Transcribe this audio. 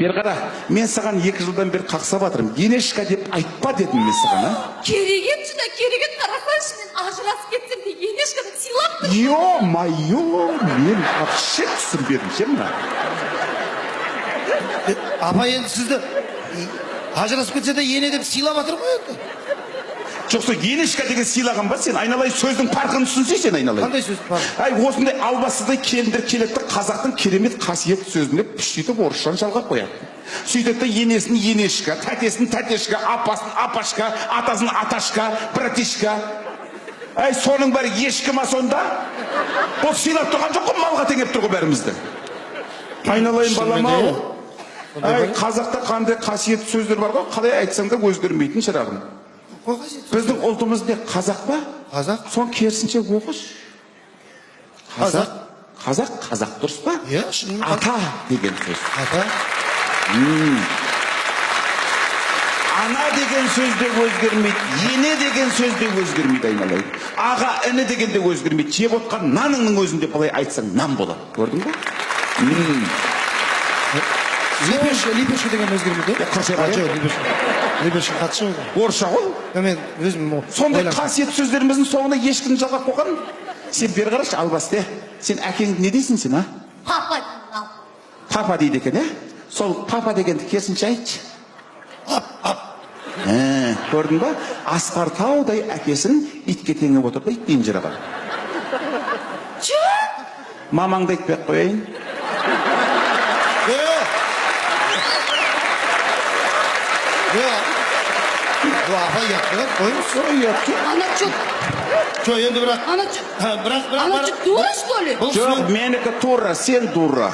Бер қара, мен саған 2 жылдан бері қақсап атырым. Енешка деп айтпа дедім мен саған, а? Кереген шыда, кереген қарасайшы, мен ажырасып кетсем де енешканы сыйлап тұр. Ё-майо, мен вообще түсінбедім, ше мына. Апа енді сізді ажырасып кетсе де ене деп сыйлап жатыр ғой енді. Жоқса енешка деген сыйлаған ба сен? Айналайын сөздің парқын түсінсей сен айналайын. Қандай сөз парқы? Ай, осындай албасыздай келіндер келеді, қазақтың керемет қасиет сөзіне сөйтіп орысшан жалғап қояды. Сөйтеді енесін енешка, тәтесін тәтешка, апасын апашка, атасын аташка, братишка. Ай, соның бәрі ешкі ма сонда? Ол сыйлап тұрған жоқ қой, малға теңеп тұр ғой бәрімізді. Айналайын балам ау. Ай, қазақта қандай қасиет сөздер бар ғой, қалай айтсаң да өзгермейтін шырағым. Біздің ұлтымыз не, қазақ па? Қазақ. Сон керісінше оқыс. Қазақ дұрыс па? Иә, шынымен. Ата деген сөз. Ата. Ана деген сөз де өзгермейді, ене деген сөз де өзгермейді айналайын. Аға, іні деген де өзгермейді. Жеп отқан наныңның өзінде былай айтсаң нан болады. Көрдің ба? Лепешка деген өзгермейді. Лепешка қатшы ғой. Орысша ғой? Мен өзім сондай қасиет сөздеріміздің соңына ешкіні жалғап қойған. Сен бер қарашы, албасты. Сен әкең не дейсің сен, а? Папа. Папа дейді екен, е? Сол папа дегенді керісінше айтшы. Көрдің ба? Асқар таудай әкесін итке теңеп отыр да иттен жыраған. Мамаңды айтпай қояйын. Апа ұятты қойыңыз. Ана чөт. Жоқ, енді бірақ. Ана чөт. Бірақ. Ана чөт дура, что ли? Жоқ, менікі тура, сен дура.